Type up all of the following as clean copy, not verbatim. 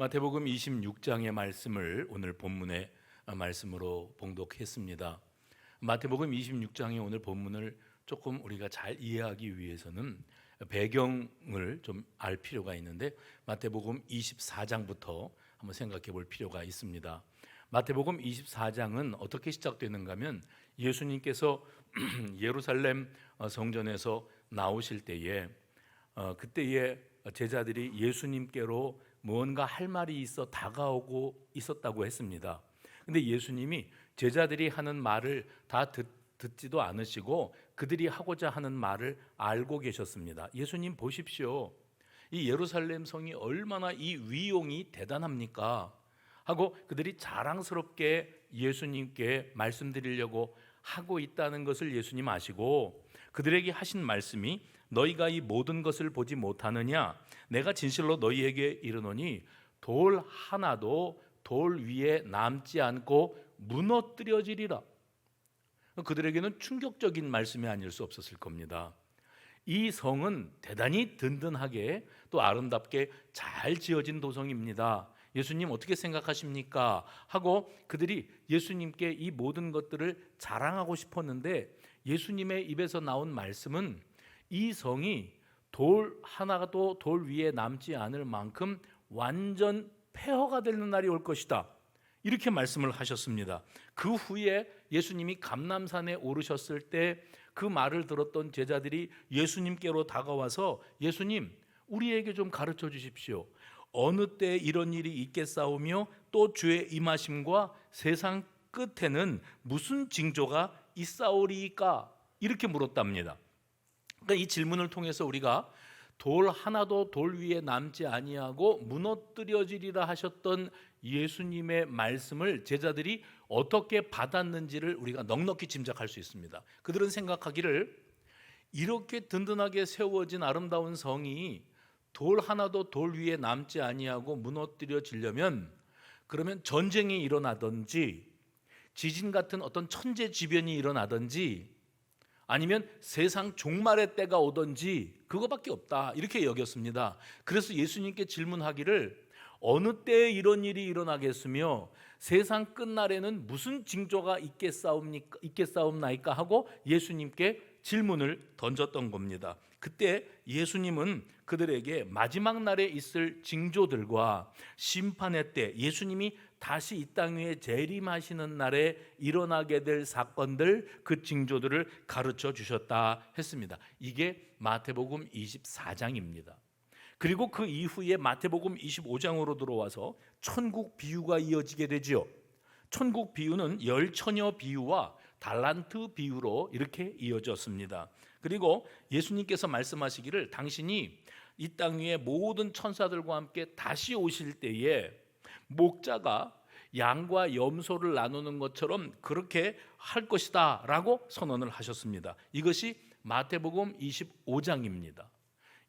마태복음 26장의 말씀을 오늘 본문의 말씀으로 봉독했습니다. 마태복음 26장의 오늘 본문을 조금 우리가 잘 이해하기 위해서는 배경을 좀 알 필요가 있는데 마태복음 24장부터 한번 생각해 볼 필요가 있습니다. 마태복음 24장은 어떻게 시작되는가 하면 예수님께서 예루살렘 성전에서 나오실 때에 그때에 제자들이 예수님께로 무언가 할 말이 있어 다가오고 있었다고 했습니다. 근데 예수님이 제자들이 하는 말을 다 듣지도 않으시고 그들이 하고자 하는 말을 알고 계셨습니다. 예수님 보십시오. 이 예루살렘 성이 얼마나 이 위용이 대단합니까? 하고 그들이 자랑스럽게 예수님께 말씀드리려고 하고 있다는 것을 예수님 아시고 그들에게 하신 말씀이 너희가 이 모든 것을 보지 못하느냐? 내가 진실로 너희에게 이르노니 돌 하나도 돌 위에 남지 않고 무너뜨려지리라. 그들에게는 충격적인 말씀이 아닐 수 없었을 겁니다. 이 성은 대단히 든든하게 또 아름답게 잘 지어진 도성입니다. 예수님 어떻게 생각하십니까? 하고 그들이 예수님께 이 모든 것들을 자랑하고 싶었는데 예수님의 입에서 나온 말씀은 이 성이 돌 하나도 돌 위에 남지 않을 만큼 완전 폐허가 되는 날이 올 것이다. 이렇게 말씀을 하셨습니다. 그 후에 예수님이 감람산에 오르셨을 때 그 말을 들었던 제자들이 예수님께로 다가와서 예수님, 우리에게 좀 가르쳐 주십시오. 어느 때 이런 일이 있겠사오며 또 주의 임하심과 세상 끝에는 무슨 징조가 있사오리이까? 이렇게 물었답니다. 그러니까 이 질문을 통해서 우리가 돌 하나도 돌 위에 남지 아니하고 무너뜨려지리라 하셨던 예수님의 말씀을 제자들이 어떻게 받았는지를 우리가 넉넉히 짐작할 수 있습니다. 그들은 생각하기를 이렇게 든든하게 세워진 아름다운 성이 돌 하나도 돌 위에 남지 아니하고 무너뜨려지려면 그러면 전쟁이 일어나든지 지진 같은 어떤 천재지변이 일어나든지 아니면 세상 종말의 때가 오든지 그거밖에 없다 이렇게 여겼습니다. 그래서 예수님께 질문하기를 어느 때에 이런 일이 일어나겠으며 세상 끝날에는 무슨 징조가 있겠사옵나이까 하고 예수님께 질문을 던졌던 겁니다. 그때 예수님은 그들에게 마지막 날에 있을 징조들과 심판의 때 예수님이 다시 이 땅 위에 재림하시는 날에 일어나게 될 사건들 그 징조들을 가르쳐 주셨다 했습니다. 이게 마태복음 24장입니다. 그리고 그 이후에 마태복음 25장으로 들어와서 천국 비유가 이어지게 되지요. 천국 비유는 열처녀 비유와 달란트 비유로 이렇게 이어졌습니다. 그리고 예수님께서 말씀하시기를 당신이 이 땅 위에 모든 천사들과 함께 다시 오실 때에 목자가 양과 염소를 나누는 것처럼 그렇게 할 것이다 라고 선언을 하셨습니다. 이것이 마태복음 25장입니다.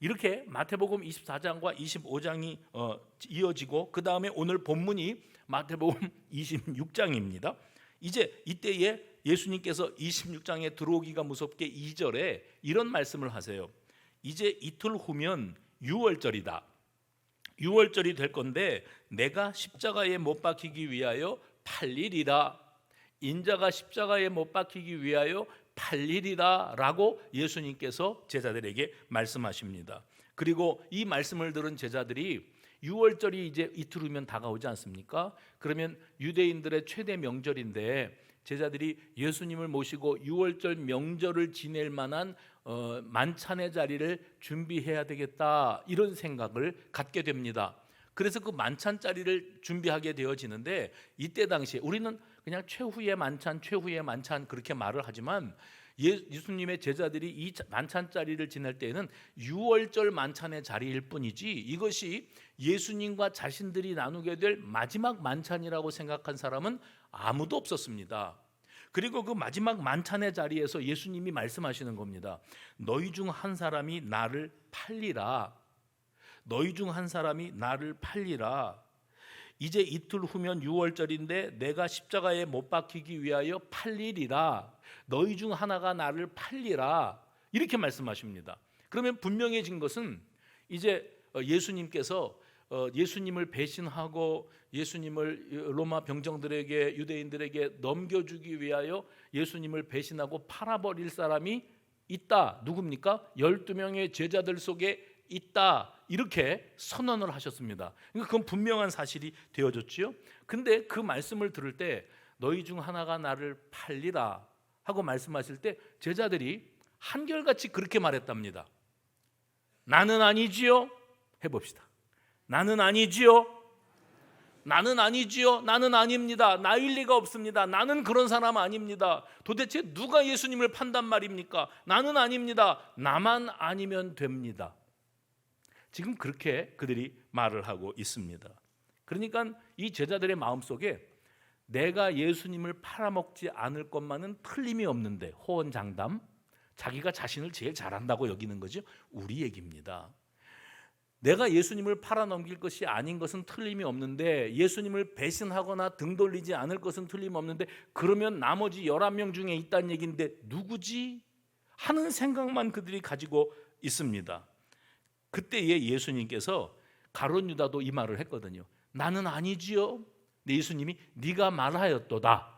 이렇게 마태복음 24장과 25장이 이어지고 그 다음에 오늘 본문이 마태복음 26장입니다. 이제 이때에 예수님께서 26장에 들어오기가 무섭게 2절에 이런 말씀을 하세요. 이제 이틀 후면 유월절이다. 유월절이 될 건데 내가 십자가에 못 박히기 위하여 팔리리라. 인자가 십자가에 못 박히기 위하여 팔리리라 라고 예수님께서 제자들에게 말씀하십니다. 그리고 이 말씀을 들은 제자들이 유월절이 이제 이틀 후면 다가오지 않습니까? 그러면 유대인들의 최대 명절인데 제자들이 예수님을 모시고 유월절 명절을 지낼 만한 만찬의 자리를 준비해야 되겠다 이런 생각을 갖게 됩니다. 그래서 그 만찬 자리를 준비하게 되어지는데 이때 당시에 우리는 그냥 최후의 만찬 그렇게 말을 하지만 예수님의 제자들이 이 만찬 자리를 지낼 때에는 유월절 만찬의 자리일 뿐이지 이것이 예수님과 자신들이 나누게 될 마지막 만찬이라고 생각한 사람은 아무도 없었습니다. 그리고 그 마지막 만찬의 자리에서 예수님이 말씀하시는 겁니다. 너희 중 한 사람이 나를 팔리라. 너희 중 한 사람이 나를 팔리라. 이제 이틀 후면 유월절인데 내가 십자가에 못 박히기 위하여 팔리리라. 너희 중 하나가 나를 팔리라. 이렇게 말씀하십니다. 그러면 분명해진 것은 이제 예수님께서 예수님을 배신하고 예수님을 로마 병정들에게 유대인들에게 넘겨주기 위하여 예수님을 배신하고 팔아버릴 사람이 있다. 누굽니까? 12명의 제자들 속에 있다. 이렇게 선언을 하셨습니다. 그러니까 그건 분명한 사실이 되어졌지요. 근데 그 말씀을 들을 때 너희 중 하나가 나를 팔리라 하고 말씀하실 때 제자들이 한결같이 그렇게 말했답니다. 나는 아니지요. 해봅시다. 나는 아니지요. 나는 아니지요. 나는 아닙니다. 나일 리가 없습니다. 나는 그런 사람 아닙니다. 도대체 누가 예수님을 판단 말입니까? 나는 아닙니다. 나만 아니면 됩니다. 지금 그렇게 그들이 말을 하고 있습니다. 그러니까 이 제자들의 마음속에 내가 예수님을 팔아먹지 않을 것만은 틀림이 없는데 호언장담, 자기가 자신을 제일 잘한다고 여기는 거죠. 우리 얘기입니다. 내가 예수님을 팔아넘길 것이 아닌 것은 틀림이 없는데 예수님을 배신하거나 등 돌리지 않을 것은 틀림없는데 그러면 나머지 11명 중에 있다는 얘기인데 누구지? 하는 생각만 그들이 가지고 있습니다. 그때에 예수님께서 가룟 유다도 이 말을 했거든요. 나는 아니지요. 근데 예수님이 네가 말하였도다.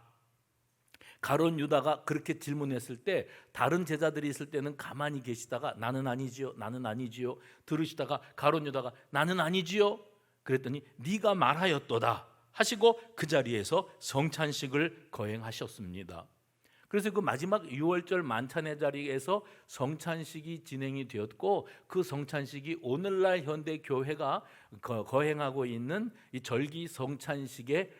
가룟 유다가 그렇게 질문했을 때 다른 제자들이 있을 때는 가만히 계시다가 나는 아니지요. 나는 아니지요. 들으시다가 가룟 유다가 나는 아니지요. 그랬더니 네가 말하였도다 하시고 그 자리에서 성찬식을 거행하셨습니다. 그래서 그 마지막 6월절 만찬의 자리에서 성찬식이 진행이 되었고 그 성찬식이 오늘날 현대 교회가 거행하고 있는 이 절기 성찬식의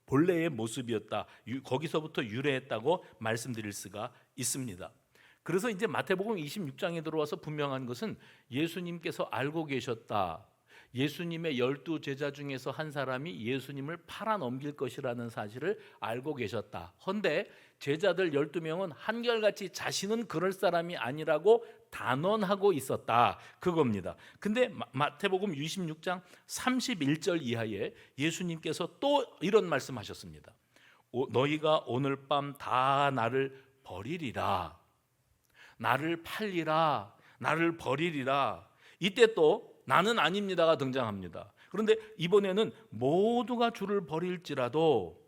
본래의 모습이었다. 거기서부터 유래했다고 말씀드릴 수가 있습니다. 그래서 이제 마태복음 26장에 들어와서 분명한 것은 예수님께서 알고 계셨다. 예수님의 12제자 중에서 한 사람이 예수님을 팔아넘길 것이라는 사실을 알고 계셨다. 헌데 제자들 12명은 한결같이 자신은 그럴 사람이 아니라고 단언하고 있었다. 그겁니다. 근데 마태복음 26장 31절 이하에 예수님께서 또 이런 말씀하셨습니다. 너희가 오늘 밤 다 나를 버리리라. 나를 팔리라. 나를 버리리라. 이때 또 나는 아닙니다가 등장합니다. 그런데 이번에는 모두가 주를 버릴지라도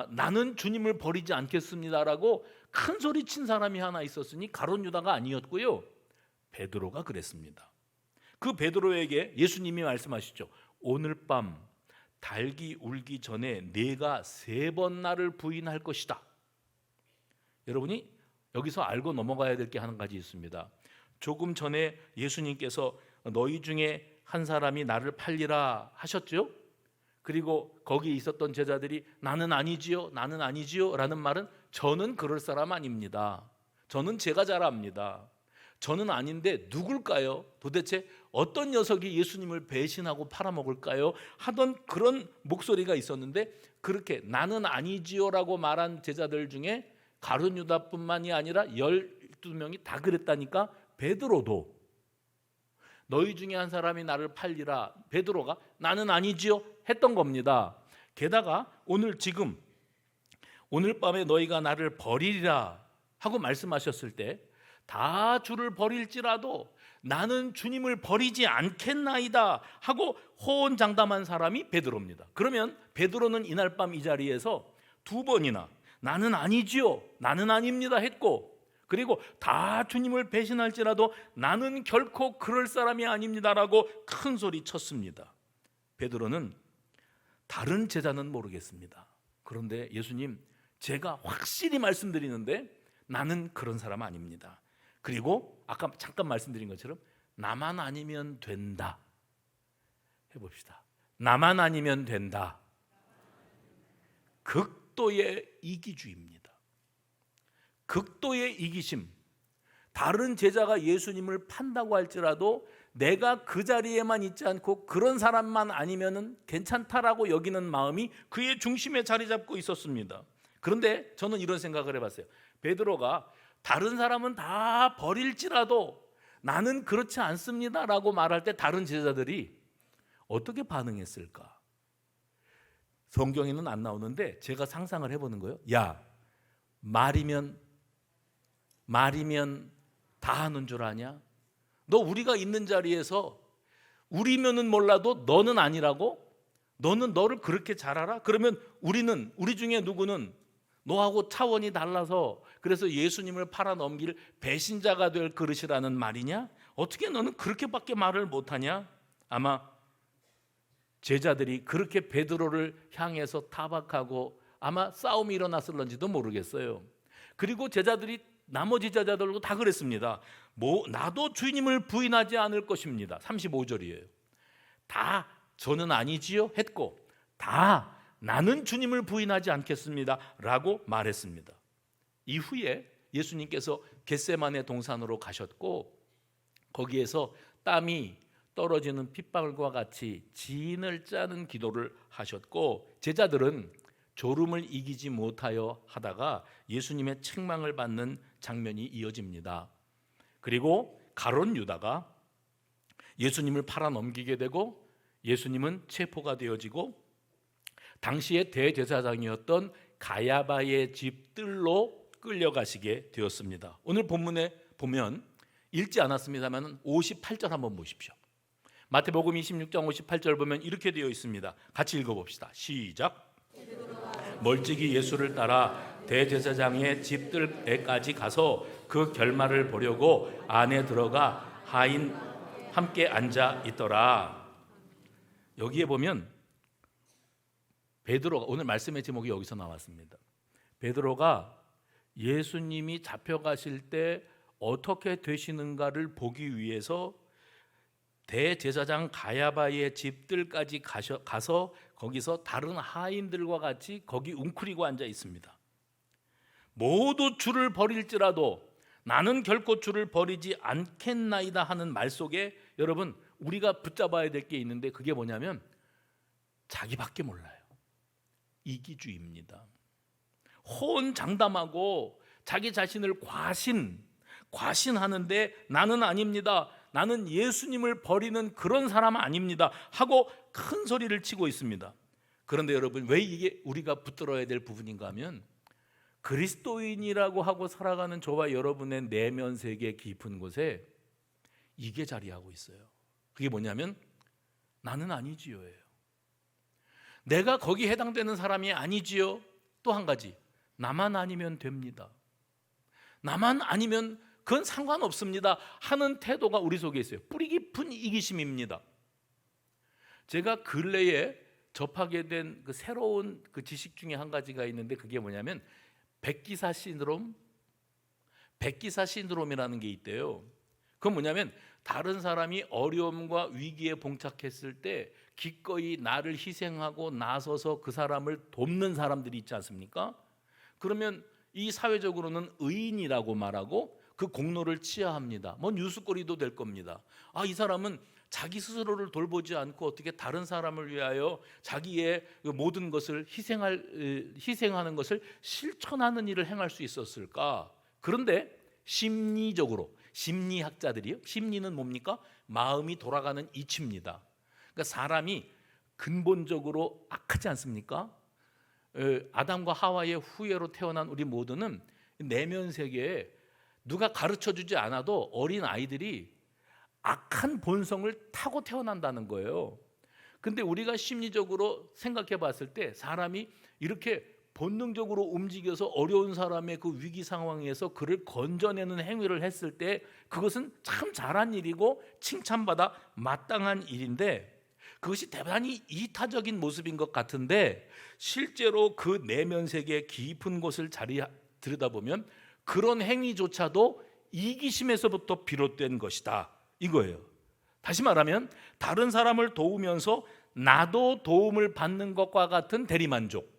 나는 주님을 버리지 않겠습니다라고 큰 소리 친 사람이 하나 있었으니 가룟 유다가 아니었고요. 베드로가 그랬습니다. 그 베드로에게 예수님이 말씀하시죠. 오늘 밤 닭이 울기 전에 네가 3번 나를 부인할 것이다. 여러분이 여기서 알고 넘어가야 될 게 한 가지 있습니다. 조금 전에 예수님께서 너희 중에 한 사람이 나를 팔리라 하셨죠? 그리고 거기 있었던 제자들이 나는 아니지요, 나는 아니지요 라는 말은 저는 그럴 사람 아닙니다. 저는 제가 잘 압니다. 저는 아닌데 누굴까요? 도대체 어떤 녀석이 예수님을 배신하고 팔아먹을까요? 하던 그런 목소리가 있었는데 그렇게 나는 아니지요라고 말한 제자들 중에 가룟 유다뿐만이 아니라 12명이 다 그랬다니까 베드로도 너희 중에 한 사람이 나를 팔리라. 베드로가 나는 아니지요 했던 겁니다. 게다가 오늘 밤에 너희가 나를 버리리라 하고 말씀하셨을 때 다 주를 버릴지라도 나는 주님을 버리지 않겠나이다 하고 호언장담한 사람이 베드로입니다. 그러면 베드로는 이날 밤 이 자리에서 2번이나 나는 아니지요, 나는 아닙니다 했고 그리고 다 주님을 배신할지라도 나는 결코 그럴 사람이 아닙니다라고 큰 소리 쳤습니다. 베드로는 다른 제자는 모르겠습니다. 그런데 예수님 제가 확실히 말씀드리는데 나는 그런 사람 아닙니다. 그리고 아까 잠깐 말씀드린 것처럼 나만 아니면 된다. 해봅시다. 나만 아니면 된다. 극도의 이기주의입니다. 극도의 이기심. 다른 제자가 예수님을 판다고 할지라도 내가 그 자리에만 있지 않고 그런 사람만 아니면은 괜찮다라고 여기는 마음이 그의 중심에 자리 잡고 있었습니다. 그런데 저는 이런 생각을 해봤어요. 베드로가 다른 사람은 다 버릴지라도 나는 그렇지 않습니다라고 말할 때 다른 제자들이 어떻게 반응했을까? 성경에는 안 나오는데 제가 상상을 해보는 거예요. 야, 말이면 다 하는 줄 아냐? 너 우리가 있는 자리에서 우리면은 몰라도 너는 아니라고? 너는 너를 그렇게 잘 알아? 그러면 우리 중에 누구는 너하고 차원이 달라서 그래서 예수님을 팔아넘길 배신자가 될 그릇이라는 말이냐? 어떻게 너는 그렇게밖에 말을 못하냐? 아마 제자들이 그렇게 베드로를 향해서 타박하고 아마 싸움이 일어났을런지도 모르겠어요. 그리고 제자들이 나머지 제자들도 다 그랬습니다. 나도 주님을 부인하지 않을 것입니다. 35절이에요. 다 저는 아니지요 했고 다 나는 주님을 부인하지 않겠습니다 라고 말했습니다. 이후에 예수님께서 겟세마네 동산으로 가셨고 거기에서 땀이 떨어지는 핏방울과 같이 진을 짜는 기도를 하셨고 제자들은 졸음을 이기지 못하여 하다가 예수님의 책망을 받는 장면이 이어집니다. 그리고 가룟 유다가 예수님을 팔아넘기게 되고 예수님은 체포가 되어지고 당시의 대제사장이었던 가야바의 집들로 끌려가시게 되었습니다. 오늘 본문에 보면 읽지 않았습니다만 58절 한번 보십시오. 마태복음 26장 58절 보면 이렇게 되어 있습니다. 같이 읽어봅시다. 시작. 멀찍이 예수를 따라 대제사장의 집들에까지 가서 그 결말을 보려고 안에 들어가 하인 함께 앉아 있더라. 여기에 보면 베드로가 오늘 말씀의 제목이 여기서 나왔습니다. 베드로가 예수님이 잡혀가실 때 어떻게 되시는가를 보기 위해서 대제사장 가야바의 집들까지 가서 거기서 다른 하인들과 같이 거기 웅크리고 앉아 있습니다. 모두 주를 버릴지라도 나는 결코 주를 버리지 않겠나이다 하는 말 속에 여러분 우리가 붙잡아야 될 게 있는데 그게 뭐냐면 자기밖에 몰라요. 이기주의입니다. 호언장담하고 자기 자신을 과신하는데 나는 아닙니다. 나는 예수님을 버리는 그런 사람 아닙니다 하고 큰 소리를 치고 있습니다. 그런데 여러분 왜 이게 우리가 붙들어야 될 부분인가 하면 그리스도인이라고 하고 살아가는 저와 여러분의 내면 세계 깊은 곳에 이게 자리하고 있어요. 그게 뭐냐면 나는 아니지요예요. 내가 거기 해당되는 사람이 아니지요. 또 한 가지 나만 아니면 됩니다. 나만 아니면 그건 상관없습니다 하는 태도가 우리 속에 있어요. 뿌리 깊은 이기심입니다. 제가 근래에 접하게 된 그 새로운 그 지식 중에 한 가지가 있는데 그게 뭐냐면 백기사 신드롬이라는 게 있대요. 그건 뭐냐면 다른 사람이 어려움과 위기에 봉착했을 때 기꺼이 나를 희생하고 나서서 그 사람을 돕는 사람들이 있지 않습니까? 그러면 이 사회적으로는 의인이라고 말하고 그 공로를 치하합니다. 뭐 뉴스거리도 될 겁니다. 이 사람은 자기 스스로를 돌보지 않고 어떻게 다른 사람을 위하여 자기의 모든 것을 희생하는 것을 실천하는 일을 행할 수 있었을까? 그런데 심리학자들이요. 심리는 뭡니까? 마음이 돌아가는 이치입니다. 그러니까 사람이 근본적으로 악하지 않습니까? 아담과 하와의 후예로 태어난 우리 모두는 내면 세계에 누가 가르쳐주지 않아도 어린 아이들이 악한 본성을 타고 태어난다는 거예요. 근데 우리가 심리적으로 생각해 봤을 때 사람이 이렇게 본능적으로 움직여서 어려운 사람의 그 위기 상황에서 그를 건져내는 행위를 했을 때 그것은 참 잘한 일이고 칭찬받아 마땅한 일인데 그것이 대단히 이타적인 모습인 것 같은데 실제로 그 내면 세계의 깊은 곳을 들여다보면 그런 행위조차도 이기심에서부터 비롯된 것이다 이거예요. 다시 말하면 다른 사람을 도우면서 나도 도움을 받는 것과 같은 대리만족,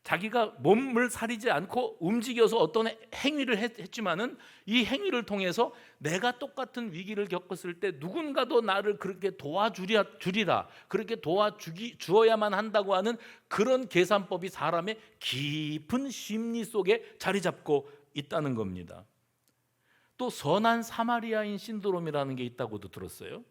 자기가 몸을 사리지 않고 움직여서 어떤 행위를 했지만은 이 행위를 통해서 내가 똑같은 위기를 겪었을 때 누군가도 나를 그렇게 도와주리라 그렇게 도와주어야만 한다고 하는 그런 계산법이 사람의 깊은 심리 속에 자리 잡고 있다는 겁니다. 또 선한 사마리아인 신드롬이라는 게 있다고도 들었어요.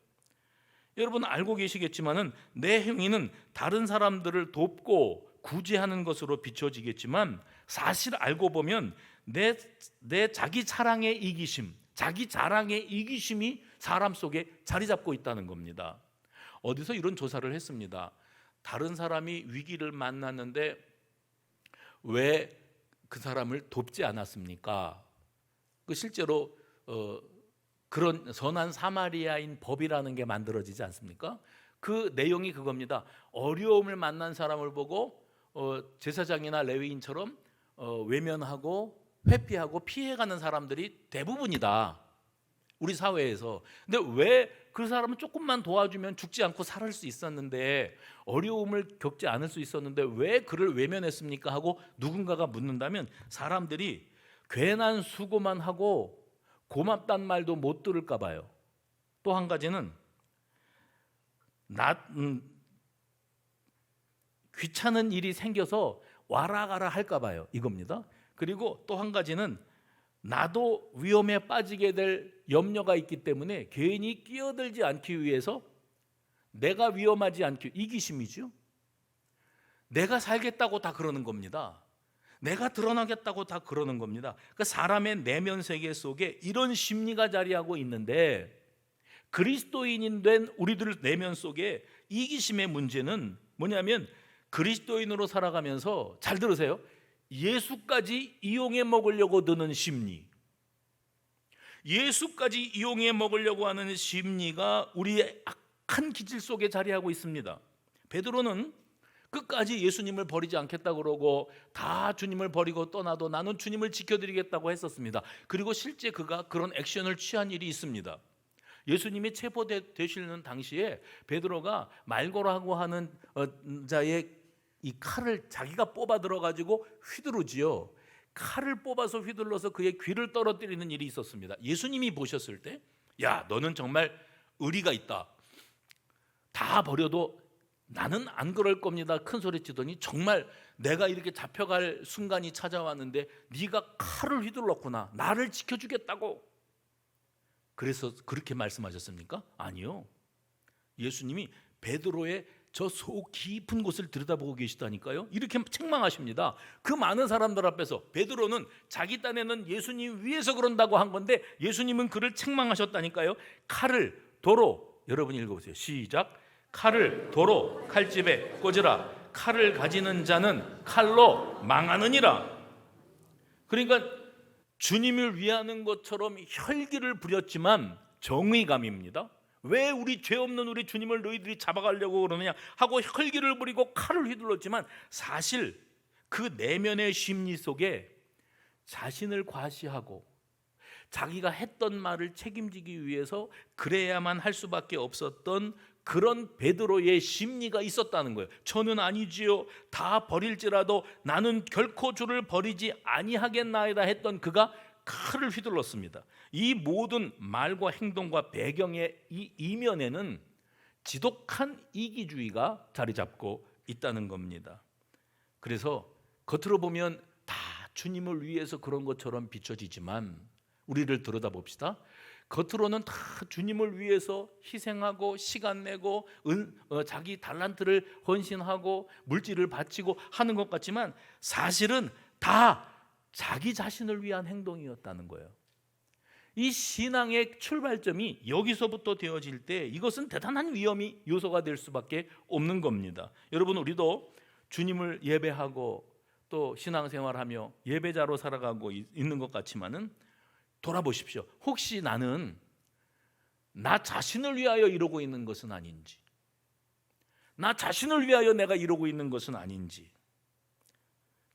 여러분 알고 계시겠지만은 내 행위는 다른 사람들을 돕고 구제하는 것으로 비춰지겠지만 사실 알고 보면 내 자기 자랑의 이기심, 자기 자랑의 이기심이 사람 속에 자리 잡고 있다는 겁니다. 어디서 이런 조사를 했습니다. 다른 사람이 위기를 만났는데 왜 그 사람을 돕지 않았습니까? 실제로 그런 선한 사마리아인 법이라는 게 만들어지지 않습니까? 그 내용이 그겁니다. 어려움을 만난 사람을 보고 제사장이나 레위인처럼 외면하고 회피하고 피해가는 사람들이 대부분이다, 우리 사회에서. 근데 왜 그 사람은 조금만 도와주면 죽지 않고 살을 수 있었는데, 어려움을 겪지 않을 수 있었는데 왜 그를 외면했습니까? 하고 누군가가 묻는다면 사람들이 괜한 수고만 하고 고맙단 말도 못 들을까 봐요. 또 한 가지는 귀찮은 일이 생겨서 와라 가라 할까 봐요, 이겁니다. 그리고 또 한 가지는 나도 위험에 빠지게 될 염려가 있기 때문에 괜히 끼어들지 않기 위해서, 내가 위험하지 않기, 이기심이죠. 내가 살겠다고 다 그러는 겁니다. 내가 드러나겠다고 다 그러는 겁니다. 그러니까 사람의 내면 세계 속에 이런 심리가 자리하고 있는데, 그리스도인인 된 우리들 내면 속에 이기심의 문제는 뭐냐면, 그리스도인으로 살아가면서, 잘 들으세요, 예수까지 이용해 먹으려고 드는 심리, 예수까지 이용해 먹으려고 하는 심리가 우리의 악한 기질 속에 자리하고 있습니다. 베드로는 끝까지 예수님을 버리지 않겠다고 그러고, 다 주님을 버리고 떠나도 나는 주님을 지켜드리겠다고 했었습니다. 그리고 실제 그가 그런 액션을 취한 일이 있습니다. 예수님이 체포되시는 당시에 베드로가 말고라고 하는 자의 이 칼을 자기가 뽑아 들어가지고 휘두르지요. 칼을 뽑아서 휘둘러서 그의 귀를 떨어뜨리는 일이 있었습니다. 예수님이 보셨을 때, 야, 너는 정말 의리가 있다, 다 버려도 나는 안 그럴 겁니다, 큰 소리 치더니, 정말 내가 이렇게 잡혀갈 순간이 찾아왔는데 네가 칼을 휘둘렀구나, 나를 지켜주겠다고. 그래서 그렇게 말씀하셨습니까? 아니요. 예수님이 베드로의 저 속 깊은 곳을 들여다보고 계시다니까요. 이렇게 책망하십니다. 그 많은 사람들 앞에서 베드로는 자기 딴에는 예수님 위해서 그런다고 한 건데, 예수님은 그를 책망하셨다니까요. 칼을 도로, 여러분 읽어보세요. 시작. 칼을 도로 칼집에 꽂으라. 칼을 가지는 자는 칼로 망하느니라. 그러니까 주님을 위하는 것처럼 혈기를 부렸지만 정의감입니다. 왜 우리 죄 없는 우리 주님을 너희들이 잡아가려고 그러느냐 하고 혈기를 부리고 칼을 휘둘렀지만, 사실 그 내면의 심리 속에 자신을 과시하고 자기가 했던 말을 책임지기 위해서 그래야만 할 수밖에 없었던 그런 베드로의 심리가 있었다는 거예요. 저는 아니지요, 다 버릴지라도 나는 결코 주를 버리지 아니하겠나이다 했던 그가 칼을 휘둘렀습니다. 이 모든 말과 행동과 배경의 이 이면에는 지독한 이기주의가 자리 잡고 있다는 겁니다. 그래서 겉으로 보면 다 주님을 위해서 그런 것처럼 비춰지지만, 우리를 들여다봅시다. 겉으로는 다 주님을 위해서 희생하고 시간 내고 자기 달란트를 헌신하고 물질을 바치고 하는 것 같지만, 사실은 다 자기 자신을 위한 행동이었다는 거예요. 이 신앙의 출발점이 여기서부터 되어질 때 이것은 대단한 위험이 요소가 될 수밖에 없는 겁니다. 여러분, 우리도 주님을 예배하고 또 신앙생활하며 예배자로 살아가고 있는 것 같지만은, 돌아보십시오. 혹시 나는 나 자신을 위하여 이러고 있는 것은 아닌지, 나 자신을 위하여 내가 이러고 있는 것은 아닌지.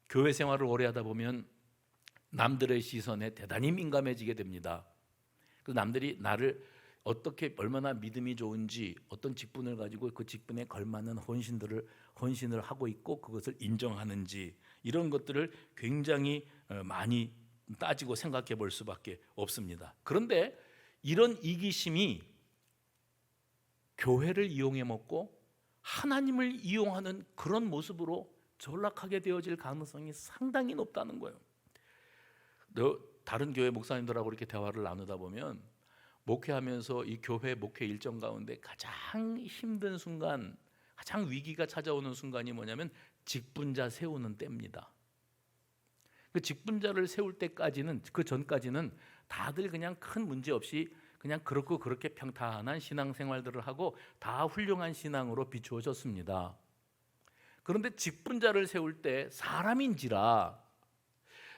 교회 생활을 오래 하다 보면 남들의 시선에 대단히 민감해지게 됩니다. 그 남들이 나를 어떻게, 얼마나 믿음이 좋은지, 어떤 직분을 가지고 그 직분에 걸맞는 헌신을 하고 있고 그것을 인정하는지, 이런 것들을 굉장히 많이 따지고 생각해 볼 수밖에 없습니다. 그런데 이런 이기심이 교회를 이용해 먹고 하나님을 이용하는 그런 모습으로 전락하게 되어질 가능성이 상당히 높다는 거예요. 다른 교회 목사님들하고 이렇게 대화를 나누다 보면, 목회하면서 이 교회 목회 일정 가운데 가장 힘든 순간, 가장 위기가 찾아오는 순간이 뭐냐면 직분자 세우는 때입니다. 그 직분자를 세울 때까지는, 그 전까지는 다들 그냥 큰 문제 없이 그냥 그렇고 그렇게 평탄한 신앙생활들을 하고 다 훌륭한 신앙으로 비추어졌습니다. 그런데 직분자를 세울 때 사람인지라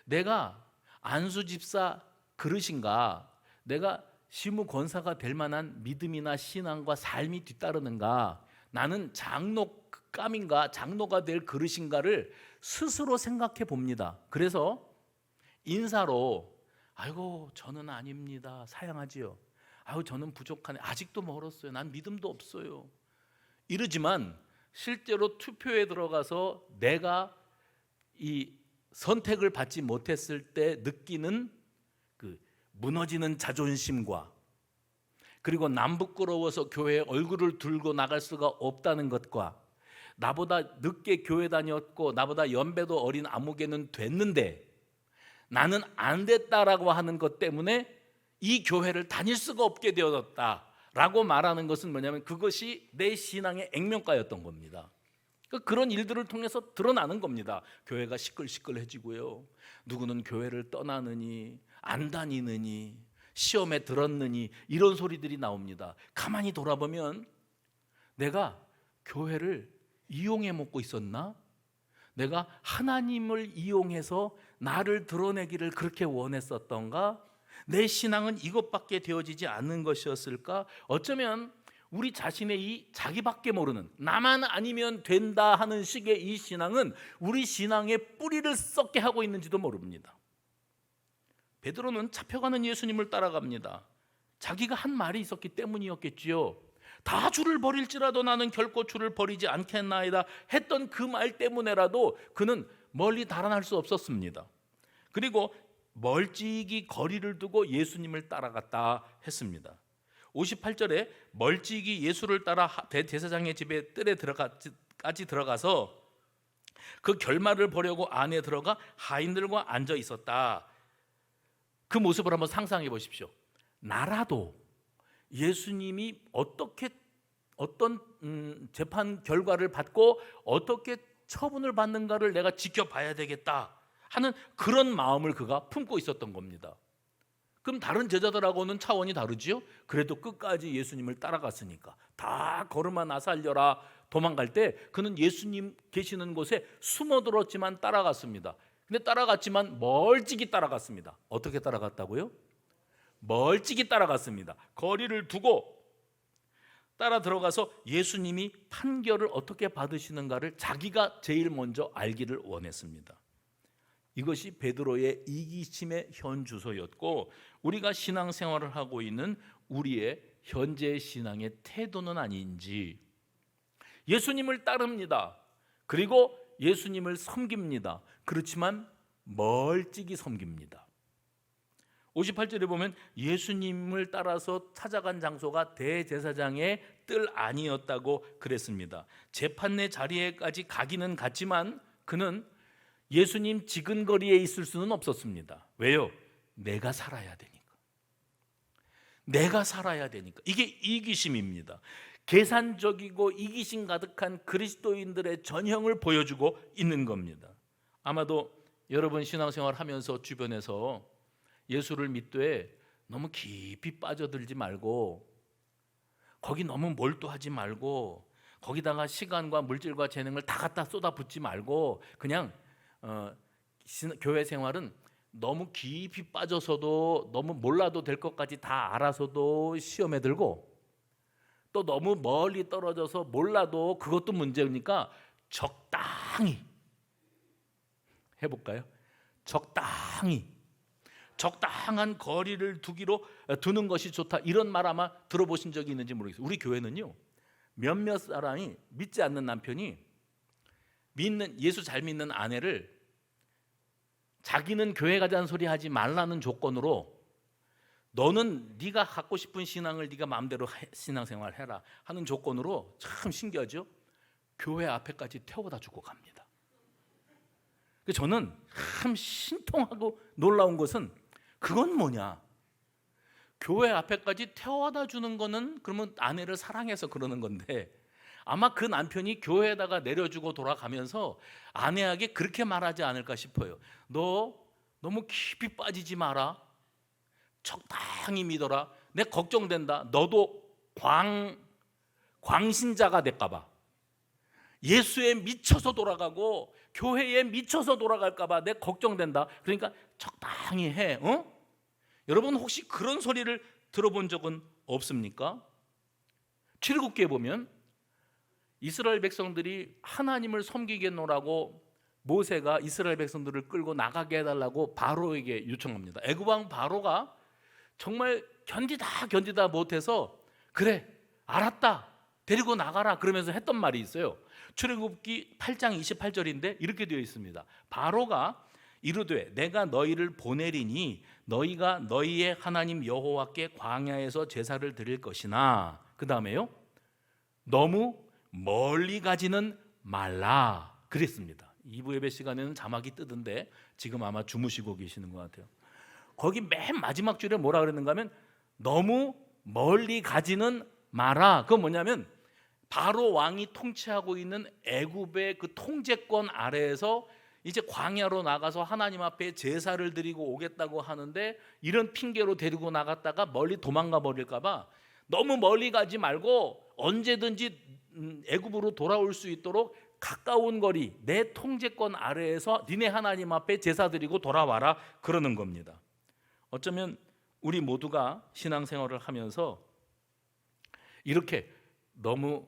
내가 안수 집사 그릇인가, 내가 시무 권사가 될 만한 믿음이나 신앙과 삶이 뒤따르는가, 나는 장로감인가, 장로가 될 그릇인가를 스스로 생각해 봅니다. 그래서 인사로 아이고 저는 아닙니다, 사양하지요. 아유 저는 부족하네, 아직도 멀었어요, 난 믿음도 없어요, 이러지만 실제로 투표에 들어가서 내가 이 선택을 받지 못했을 때 느끼는 그 무너지는 자존심과, 그리고 남 부끄러워서 교회에 얼굴을 들고 나갈 수가 없다는 것과, 나보다 늦게 교회 다녔고 나보다 연배도 어린 아무개는 됐는데 나는 안 됐다라고 하는 것 때문에 이 교회를 다닐 수가 없게 되었다라고 말하는 것은 뭐냐면 그것이 내 신앙의 액면가였던 겁니다. 그런 일들을 통해서 드러나는 겁니다. 교회가 시끌시끌해지고요, 누구는 교회를 떠나느니, 안 다니느니, 시험에 들었느니, 이런 소리들이 나옵니다. 가만히 돌아보면 내가 교회를 이용해 먹고 있었나? 내가 하나님을 이용해서 나를 드러내기를 그렇게 원했었던가? 내 신앙은 이것밖에 되어지지 않는 것이었을까? 어쩌면 우리 자신의 이 자기밖에 모르는, 나만 아니면 된다 하는 식의 이 신앙은 우리 신앙의 뿌리를 썩게 하고 있는지도 모릅니다. 베드로는 잡혀가는 예수님을 따라갑니다. 자기가 한 말이 있었기 때문이었겠지요. 다 주를 버릴지라도 나는 결코 주를 버리지 않겠나이다 했던 그 말 때문에라도 그는 멀리 달아날 수 없었습니다. 그리고 멀찍이 거리를 두고 예수님을 따라갔다 했습니다. 58절에 멀찍이 예수를 따라 대제사장의 집에 뜰에 들어까지 들어가서 그 결말을 보려고 안에 들어가 하인들과 앉아 있었다. 그 모습을 한번 상상해 보십시오. 나라도 예수님이 어떤 재판 결과를 받고 어떻게 처분을 받는가를 내가 지켜봐야 되겠다 하는 그런 마음을 그가 품고 있었던 겁니다. 그럼 다른 제자들하고는 차원이 다르지요? 그래도 끝까지 예수님을 따라갔으니까. 다 걸음아 나 살려라 도망갈 때 그는 예수님 계시는 곳에 숨어들었지만 따라갔습니다. 근데 따라갔지만 멀찍이 따라갔습니다. 어떻게 따라갔다고요? 멀찍이 따라갔습니다. 거리를 두고 따라 들어가서 예수님이 판결을 어떻게 받으시는가를 자기가 제일 먼저 알기를 원했습니다. 이것이 베드로의 이기심의 현주소였고, 우리가 신앙생활을 하고 있는 우리의 현재 신앙의 태도는 아닌지. 예수님을 따릅니다. 그리고 예수님을 섬깁니다. 그렇지만 멀찍이 섬깁니다. 58절에 보면 예수님을 따라서 찾아간 장소가 대제사장의 뜰 안이었다고 그랬습니다. 재판의 자리에까지 가기는 갔지만 그는 예수님 지근거리에 있을 수는 없었습니다. 왜요? 내가 살아야 되니까. 내가 살아야 되니까. 이게 이기심입니다. 계산적이고 이기심 가득한 그리스도인들의 전형을 보여주고 있는 겁니다. 아마도 여러분 신앙생활 하면서 주변에서 예수를 믿되 너무 깊이 빠져들지 말고, 거기 너무 몰두하지 말고, 거기다가 시간과 물질과 재능을 다 갖다 쏟아붓지 말고 그냥 교회 생활은 너무 깊이 빠져서도 너무 몰라도 될 것까지 다 알아서도 시험에 들고, 또 너무 멀리 떨어져서 몰라도 그것도 문제니까 적당히 해볼까요? 적당한 거리를 두는 것이 좋다, 이런 말 아마 들어보신 적이 있는지 모르겠어요. 우리 교회는요, 몇몇 사람이 믿지 않는 남편이 예수 잘 믿는 아내를 자기는 교회 가자는 소리 하지 말라는 조건으로 너는 네가 갖고 싶은 신앙을 네가 마음대로 신앙생활 해라 하는 조건으로, 참 신기하죠? 교회 앞에까지 태워다 주고 갑니다. 저는 참 신통하고 놀라운 것은 그건 뭐냐, 교회 앞에까지 태워다 주는 거는 그러면 아내를 사랑해서 그러는 건데, 아마 그 남편이 교회에다가 내려주고 돌아가면서 아내에게 그렇게 말하지 않을까 싶어요. 너 너무 깊이 빠지지 마라. 적당히 믿어라. 내 걱정된다. 너도 광신자가 될까 봐. 예수에 미쳐서 돌아가고 교회에 미쳐서 돌아갈까 봐 내 걱정된다. 그러니까 적당히 해. 여러분 혹시 그런 소리를 들어본 적은 없습니까? 출애굽기에 보면 이스라엘 백성들이 하나님을 섬기겠노라고 모세가 이스라엘 백성들을 끌고 나가게 해달라고 바로에게 요청합니다. 애굽 왕 바로가 정말 견디다 못해서 그래 알았다 데리고 나가라 그러면서 했던 말이 있어요. 출애굽기 8장 28절인데 이렇게 되어 있습니다. 바로가 이르되 내가 너희를 보내리니 너희가 너희의 하나님 여호와께 광야에서 제사를 드릴 것이나 그 다음에요 너무 멀리 가지는 말라 그랬습니다. 2부 예배 시간에는 자막이 뜨던데 지금 아마 주무시고 계시는 것 같아요. 거기 맨 마지막 줄에 뭐라 그랬는가 하면 너무 멀리 가지는 마라. 그건 뭐냐면 바로 왕이 통치하고 있는 애굽의 그 통제권 아래에서 이제 광야로 나가서 하나님 앞에 제사를 드리고 오겠다고 하는데 이런 핑계로 데리고 나갔다가 멀리 도망가 버릴까 봐 너무 멀리 가지 말고 언제든지 애굽으로 돌아올 수 있도록 가까운 거리 내 통제권 아래에서 니네 하나님 앞에 제사 드리고 돌아와라 그러는 겁니다. 어쩌면 우리 모두가 신앙생활을 하면서 이렇게 너무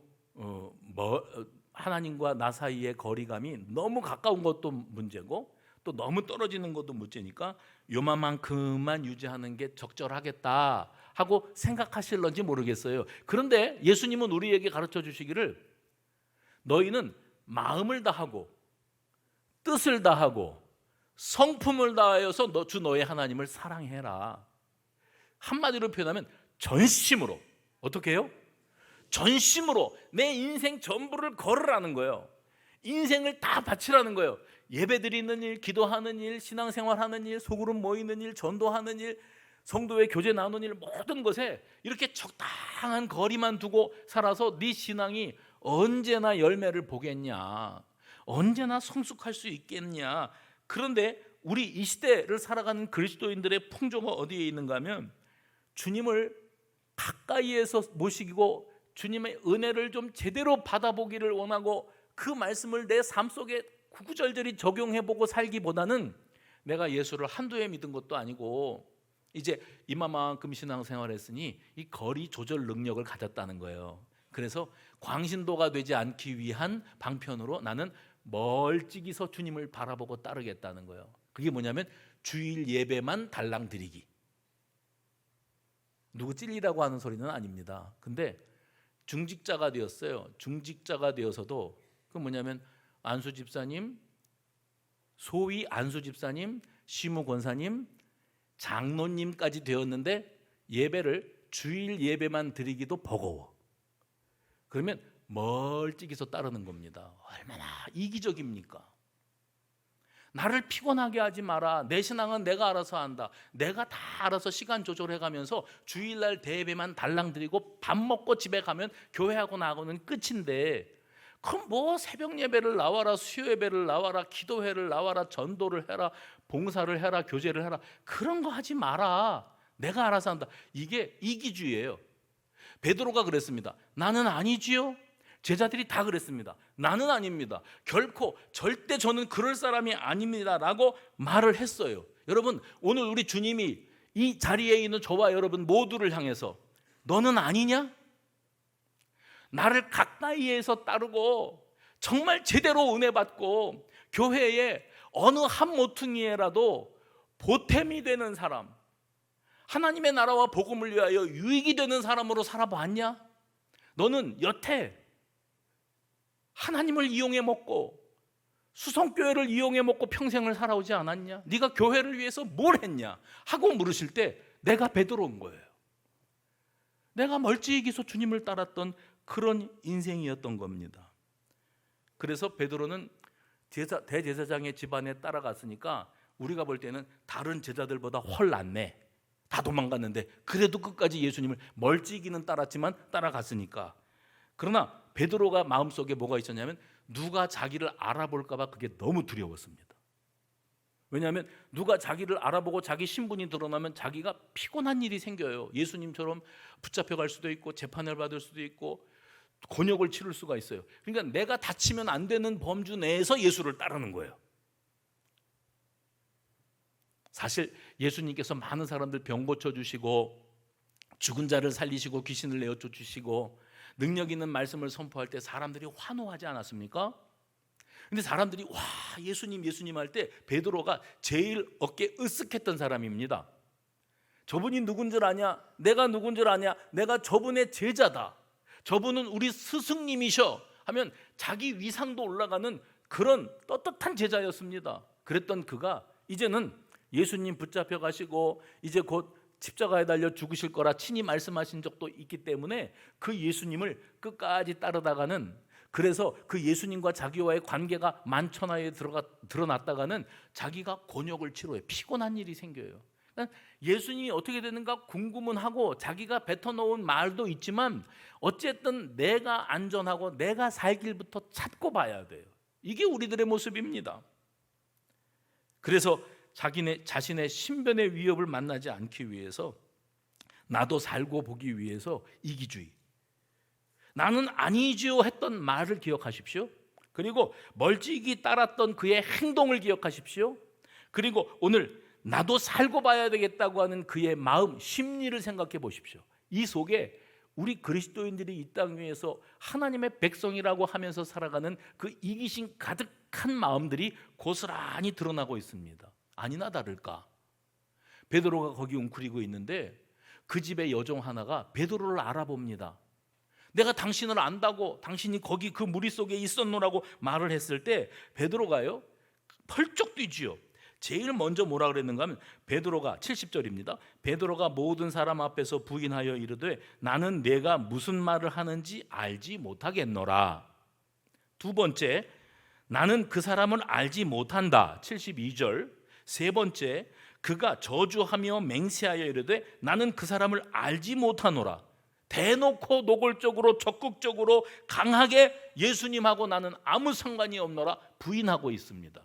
하나님과 나 사이의 거리감이 너무 가까운 것도 문제고 또 너무 떨어지는 것도 문제니까 요만큼만 유지하는 게 적절하겠다 하고 생각하실런지 모르겠어요. 그런데 예수님은 우리에게 가르쳐 주시기를 너희는 마음을 다하고 뜻을 다하고 성품을 다하여서 주 너의 하나님을 사랑해라. 한마디로 표현하면 전심으로. 어떻게 해요? 전심으로 내 인생 전부를 걸으라는 거예요. 인생을 다 바치라는 거예요. 예배드리는 일, 기도하는 일, 신앙생활하는 일, 소그룹 모이는 일, 전도하는 일, 성도의 교제 나누는 일 모든 것에 이렇게 적당한 거리만 두고 살아서 네 신앙이 언제나 열매를 보겠냐, 언제나 성숙할 수 있겠냐. 그런데 우리 이 시대를 살아가는 그리스도인들의 풍조가 어디에 있는가 하면 주님을 가까이에서 모시고 주님의 은혜를 좀 제대로 받아보기를 원하고 그 말씀을 내 삶 속에 구구절절히 적용해보고 살기보다는 내가 예수를 한두 해 믿은 것도 아니고 이제 이만큼 신앙생활했으니 이 거리 조절 능력을 가졌다는 거예요. 그래서 광신도가 되지 않기 위한 방편으로 나는 멀찍이서 주님을 바라보고 따르겠다는 거예요. 그게 뭐냐면 주일 예배만 달랑 드리기. 누구 찔리라고 하는 소리는 아닙니다. 근데 중직자가 되었어요. 중직자가 되어서도 그 뭐냐면 안수 집사님, 소위 안수 집사님, 시무 권사님, 장로님까지 되었는데 예배를 주일 예배만 드리기도 버거워. 그러면 멀찍이서 따르는 겁니다. 얼마나 이기적입니까? 나를 피곤하게 하지 마라. 내 신앙은 내가 알아서 한다. 내가 다 알아서 시간 조절해가면서 주일날 대예배만 달랑 드리고 밥 먹고 집에 가면 교회하고 나하고는 끝인데 그럼 뭐 새벽 예배를 나와라, 수요 예배를 나와라, 기도회를 나와라, 전도를 해라, 봉사를 해라, 교제를 해라. 그런 거 하지 마라. 내가 알아서 한다. 이게 이기주의예요. 베드로가 그랬습니다. 나는 아니지요. 제자들이 다 그랬습니다. 나는 아닙니다. 결코 절대 저는 그럴 사람이 아닙니다 라고 말을 했어요. 여러분 오늘 우리 주님이 이 자리에 있는 저와 여러분 모두를 향해서 너는 아니냐? 나를 가까이에서 따르고 정말 제대로 은혜 받고 교회에 어느 한 모퉁이에라도 보탬이 되는 사람, 하나님의 나라와 복음을 위하여 유익이 되는 사람으로 살아봤냐? 너는 여태 하나님을 이용해 먹고 수성교회를 이용해 먹고 평생을 살아오지 않았냐? 네가 교회를 위해서 뭘 했냐? 하고 물으실 때 내가 베드로인 거예요. 내가 멀찍이서 주님을 따랐던 그런 인생이었던 겁니다. 그래서 베드로는 대제사장의 집안에 따라갔으니까 우리가 볼 때는 다른 제자들보다 훨 낫네. 다 도망갔는데 그래도 끝까지 예수님을 멀찍이는 따랐지만 따라갔으니까. 그러나 베드로가 마음속에 뭐가 있었냐면 누가 자기를 알아볼까 봐 그게 너무 두려웠습니다. 왜냐하면 누가 자기를 알아보고 자기 신분이 드러나면 자기가 피곤한 일이 생겨요. 예수님처럼 붙잡혀갈 수도 있고 재판을 받을 수도 있고 곤욕을 치를 수가 있어요. 그러니까 내가 다치면 안 되는 범주 내에서 예수를 따르는 거예요. 사실 예수님께서 많은 사람들 병 고쳐주시고 죽은 자를 살리시고 귀신을 내어 쫓으시고 능력 있는 말씀을 선포할 때 사람들이 환호하지 않았습니까? 근데 사람들이 와 예수님 예수님 할 때 베드로가 제일 어깨 으쓱했던 사람입니다. 저분이 누군 줄 아냐? 내가 누군 줄 아냐? 내가 저분의 제자다. 저분은 우리 스승님이셔 하면 자기 위상도 올라가는 그런 떳떳한 제자였습니다. 그랬던 그가 이제는 예수님 붙잡혀 가시고 이제 곧 십자가에 달려 죽으실 거라 친히 말씀하신 적도 있기 때문에 그 예수님을 끝까지 따르다가는, 그래서 그 예수님과 자기와의 관계가 만천하에 드러났다가는 자기가 곤욕을 치러요. 피곤한 일이 생겨요. 그러니까 예수님이 어떻게 되는가 궁금은 하고 자기가 뱉어놓은 말도 있지만 어쨌든 내가 안전하고 내가 살 길부터 찾고 봐야 돼요. 이게 우리들의 모습입니다. 그래서 자신의 신변의 위협을 만나지 않기 위해서 나도 살고 보기 위해서 이기주의, 나는 아니지요 했던 말을 기억하십시오. 그리고 멀찍이 따랐던 그의 행동을 기억하십시오. 그리고 오늘 나도 살고 봐야 되겠다고 하는 그의 마음, 심리를 생각해 보십시오. 이 속에 우리 그리스도인들이 이 땅 위에서 하나님의 백성이라고 하면서 살아가는 그 이기심 가득한 마음들이 고스란히 드러나고 있습니다. 아니나 다를까 베드로가 거기 웅크리고 있는데 그 집의 여종 하나가 베드로를 알아봅니다. 내가 당신을 안다고, 당신이 거기 그 무리 속에 있었노라고 말을 했을 때 베드로가요 펄쩍 뛰지요. 제일 먼저 뭐라 그랬는가 하면 베드로가 70절입니다. 베드로가 모든 사람 앞에서 부인하여 이르되 나는 내가 무슨 말을 하는지 알지 못하겠노라. 두 번째, 나는 그 사람을 알지 못한다. 72절. 세 번째, 그가 저주하며 맹세하여 이르되 나는 그 사람을 알지 못하노라. 대놓고 노골적으로 적극적으로 강하게 예수님하고 나는 아무 상관이 없노라 부인하고 있습니다.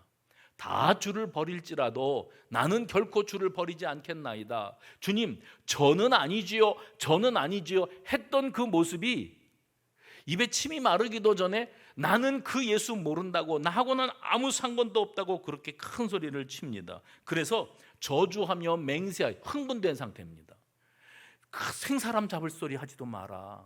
다 주를 버릴지라도 나는 결코 주를 버리지 않겠나이다. 주님, 저는 아니지요, 저는 아니지요 했던 그 모습이 입에 침이 마르기도 전에 나는 그 예수 모른다고, 나하고는 아무 상관도 없다고 그렇게 큰 소리를 칩니다. 그래서 저주하며 맹세하여 흥분된 상태입니다. 그 생사람 잡을 소리 하지도 마라.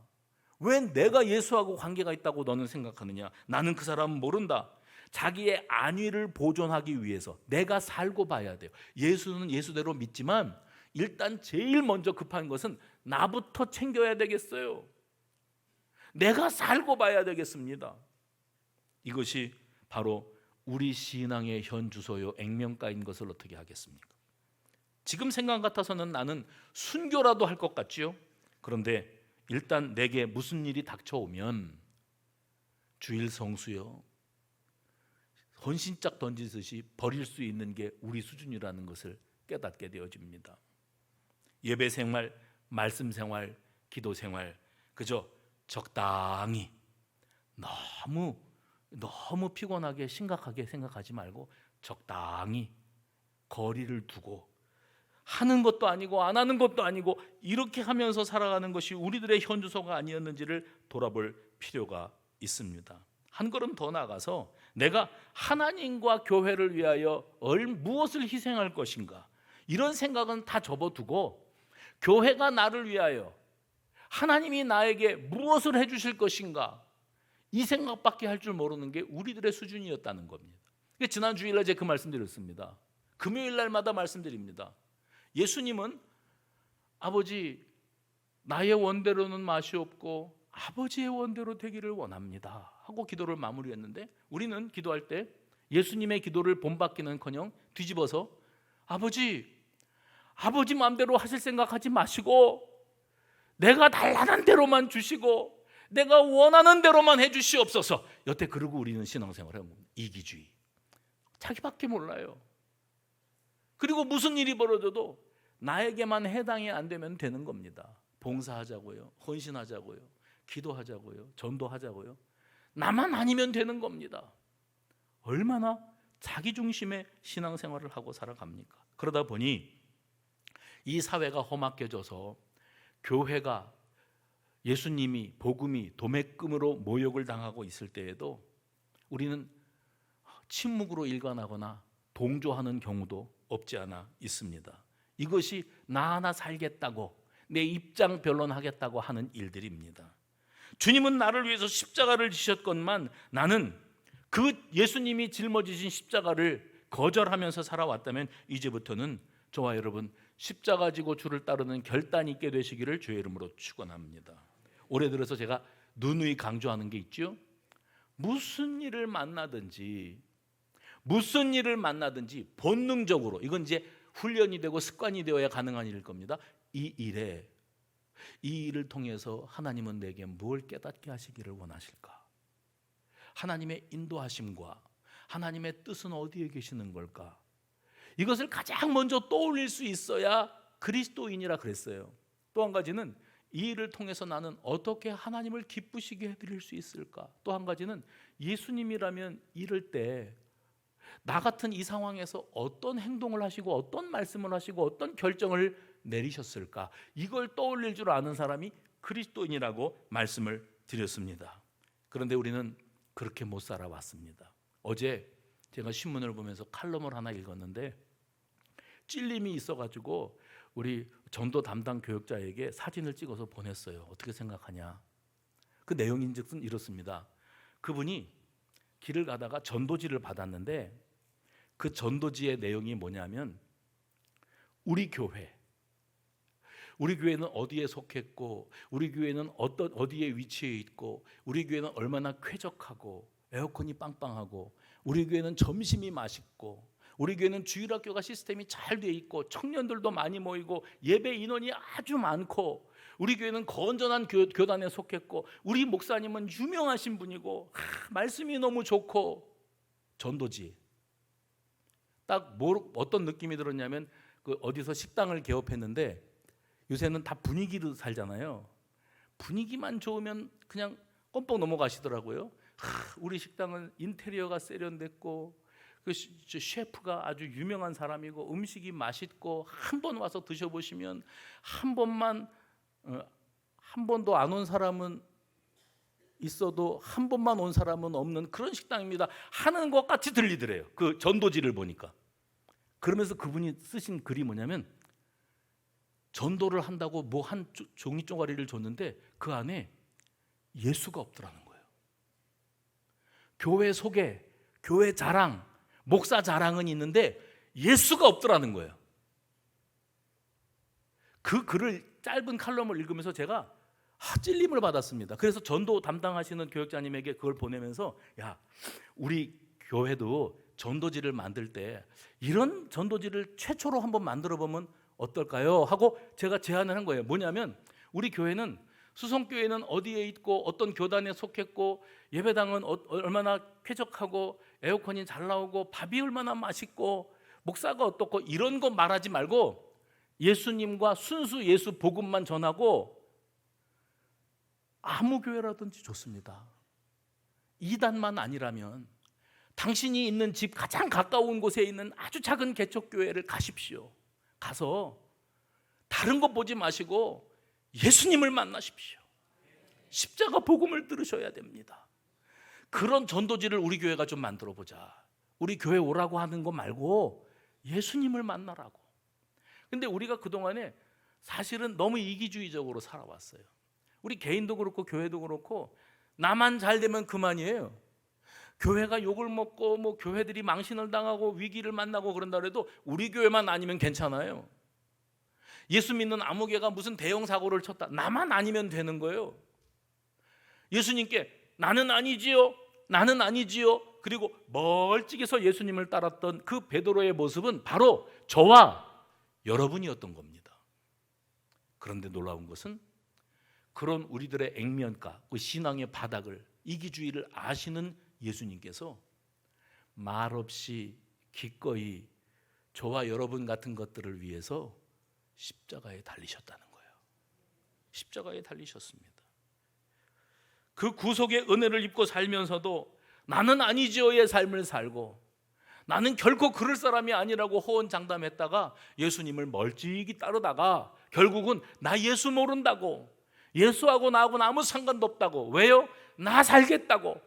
왜 내가 예수하고 관계가 있다고 너는 생각하느냐? 나는 그 사람은 모른다. 자기의 안위를 보존하기 위해서 내가 살고 봐야 돼요. 예수는 예수대로 믿지만 일단 제일 먼저 급한 것은 나부터 챙겨야 되겠어요. 내가 살고 봐야 되겠습니다. 이것이 바로 우리 신앙의 현주소요 액면가인 것을 어떻게 하겠습니까? 지금 생각 같아서는 나는 순교라도 할 것 같지요. 그런데 일단 내게 무슨 일이 닥쳐오면 주일 성수요 헌신짝 던지듯이 버릴 수 있는 게 우리 수준이라는 것을 깨닫게 되어집니다. 예배 생활, 말씀 생활, 기도 생활 그저 적당히 너무 피곤하게 심각하게 생각하지 말고 적당히 거리를 두고 하는 것도 아니고 안 하는 것도 아니고 이렇게 하면서 살아가는 것이 우리들의 현주소가 아니었는지를 돌아볼 필요가 있습니다. 한 걸음 더 나아가서 내가 하나님과 교회를 위하여 무엇을 희생할 것인가, 이런 생각은 다 접어두고 교회가 나를 위하여 하나님이 나에게 무엇을 해주실 것인가, 이 생각밖에 할 줄 모르는 게 우리들의 수준이었다는 겁니다. 지난 주일날 제가 그 말씀드렸습니다. 금요일 날마다 말씀드립니다. 예수님은 아버지 나의 원대로는 마시옵고 아버지의 원대로 되기를 원합니다 하고 기도를 마무리했는데, 우리는 기도할 때 예수님의 기도를 본받기는커녕 뒤집어서 아버지 마음대로 하실 생각하지 마시고 내가 달라는 대로만 주시고 내가 원하는 대로만 해주시옵소서. 여태 그러고 우리는 신앙생활을 합니다. 이기주의, 자기밖에 몰라요. 그리고 무슨 일이 벌어져도 나에게만 해당이 안 되면 되는 겁니다. 봉사하자고요, 헌신하자고요, 기도하자고요, 전도하자고요. 나만 아니면 되는 겁니다. 얼마나 자기 중심의 신앙생활을 하고 살아갑니까? 그러다 보니 이 사회가 험악해져서 교회가 예수님이 복음이 도매금으로 모욕을 당하고 있을 때에도 우리는 침묵으로 일관하거나 동조하는 경우도 없지 않아 있습니다. 이것이 나 하나 살겠다고 내 입장 변론하겠다고 하는 일들입니다. 주님은 나를 위해서 십자가를 지셨건만 나는 그 예수님이 짊어지신 십자가를 거절하면서 살아왔다면 이제부터는 저와 여러분 십자가 지고 주를 따르는 결단 있게 되시기를 주의 이름으로 축원합니다. 올해 들어서 제가 누누이 강조하는 게 있죠. 무슨 일을 만나든지 본능적으로, 이건 이제 훈련이 되고 습관이 되어야 가능한 일일 겁니다. 이 일을 통해서 하나님은 내게 뭘 깨닫게 하시기를 원하실까? 하나님의 인도하심과 하나님의 뜻은 어디에 계시는 걸까? 이것을 가장 먼저 떠올릴 수 있어야 그리스도인이라 그랬어요. 또 한 가지는 이 일을 통해서 나는 어떻게 하나님을 기쁘시게 해드릴 수 있을까? 또 한 가지는 예수님이라면 이럴 때 나 같은 이 상황에서 어떤 행동을 하시고 어떤 말씀을 하시고 어떤 결정을 내리셨을까? 이걸 떠올릴 줄 아는 사람이 그리스도인이라고 말씀을 드렸습니다. 그런데 우리는 그렇게 못 살아왔습니다. 어제 제가 신문을 보면서 칼럼을 하나 읽었는데 찔림이 있어가지고 우리 전도 담당 교역자에게 사진을 찍어서 보냈어요. 어떻게 생각하냐? 그 내용인즉슨 이렇습니다. 그분이 길을 가다가 전도지를 받았는데 그 전도지의 내용이 뭐냐면 우리 교회는 어디에 속했고 우리 교회는 어디에 위치해 있고 우리 교회는 얼마나 쾌적하고 에어컨이 빵빵하고 우리 교회는 점심이 맛있고 우리 교회는 주일학교가 시스템이 잘 돼 있고 청년들도 많이 모이고 예배 인원이 아주 많고 우리 교회는 건전한 교단에 속했고 우리 목사님은 유명하신 분이고 말씀이 너무 좋고 전도지 딱 어떤 느낌이 들었냐면 그 어디서 식당을 개업했는데 요새는 다 분위기로 살잖아요. 분위기만 좋으면 그냥 껌뻑 넘어가시더라고요. 우리 식당은 인테리어가 세련됐고 그 셰프가 아주 유명한 사람이고 음식이 맛있고 한 번 와서 드셔보시면 한 번도 안 온 사람은 있어도 한 번만 온 사람은 없는 그런 식당입니다 하는 것 같이 들리더래요. 그 전도지를 보니까. 그러면서 그분이 쓰신 글이 뭐냐면 전도를 한다고 뭐 한 종이 쪼가리를 줬는데 그 안에 예수가 없더라는 거예요. 교회 소개, 교회 자랑, 목사 자랑은 있는데 예수가 없더라는 거예요. 그 글을 짧은 칼럼을 읽으면서 제가 찔림을 받았습니다. 그래서 전도 담당하시는 교역자님에게 그걸 보내면서 야, 우리 교회도 전도지를 만들 때 이런 전도지를 최초로 한번 만들어 보면 어떨까요? 하고 제가 제안을 한 거예요. 뭐냐면 우리 교회는 수성교회는 어디에 있고 어떤 교단에 속했고 예배당은 얼마나 쾌적하고 에어컨이 잘 나오고 밥이 얼마나 맛있고 목사가 어떻고 이런 거 말하지 말고 예수님과 순수 예수 복음만 전하고 아무 교회라든지 좋습니다. 이단만 아니라면 당신이 있는 집 가장 가까운 곳에 있는 아주 작은 개척교회를 가십시오. 가서 다른 것 보지 마시고 예수님을 만나십시오. 십자가 복음을 들으셔야 됩니다. 그런 전도지를 우리 교회가 좀 만들어 보자. 우리 교회 오라고 하는 거 말고 예수님을 만나라고. 근데 우리가 그동안에 사실은 너무 이기주의적으로 살아왔어요. 우리 개인도 그렇고 교회도 그렇고 나만 잘 되면 그만이에요. 교회가 욕을 먹고 뭐 교회들이 망신을 당하고 위기를 만나고 그런다 그래도 우리 교회만 아니면 괜찮아요. 예수 믿는 아무개가 무슨 대형 사고를 쳤다. 나만 아니면 되는 거예요. 예수님께 나는 아니지요. 그리고 멀찍이서 예수님을 따랐던 그 베드로의 모습은 바로 저와 여러분이었던 겁니다. 그런데 놀라운 것은 그런 우리들의 액면가, 그 신앙의 바닥을, 이기주의를 아시는 예수님께서 말없이 기꺼이 저와 여러분 같은 것들을 위해서 십자가에 달리셨다는 거예요. 십자가에 달리셨습니다. 그 구속의 은혜를 입고 살면서도 나는 아니지요의 삶을 살고 나는 결코 그럴 사람이 아니라고 호언장담했다가 예수님을 멀찍이 따르다가 결국은 나 예수 모른다고, 예수하고 나하고는 아무 상관도 없다고, 왜요? 나 살겠다고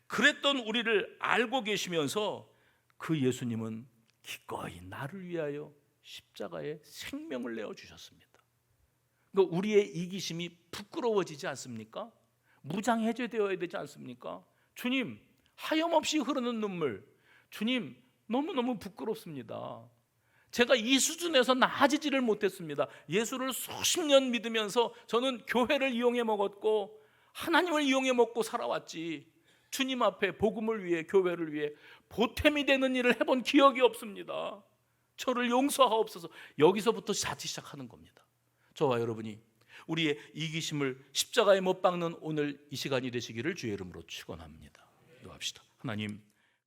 그랬던 우리를 알고 계시면서 그 예수님은 기꺼이 나를 위하여 십자가에 생명을 내어주셨습니다. 그러니까 우리의 이기심이 부끄러워지지 않습니까? 무장해제되어야 되지 않습니까? 주님, 하염없이 흐르는 눈물, 주님 너무너무 부끄럽습니다. 제가 이 수준에서 나아지지를 못했습니다. 예수를 수십 년 믿으면서 저는 교회를 이용해 먹었고 하나님을 이용해 먹고 살아왔지, 주님 앞에 복음을 위해, 교회를 위해 보탬이 되는 일을 해본 기억이 없습니다. 저를 용서하옵소서. 여기서부터 다시 시작하는 겁니다. 저와 여러분이 우리의 이기심을 십자가에 못 박는 오늘 이 시간이 되시기를 주의 이름으로 축원합니다. 기도합시다. 하나님,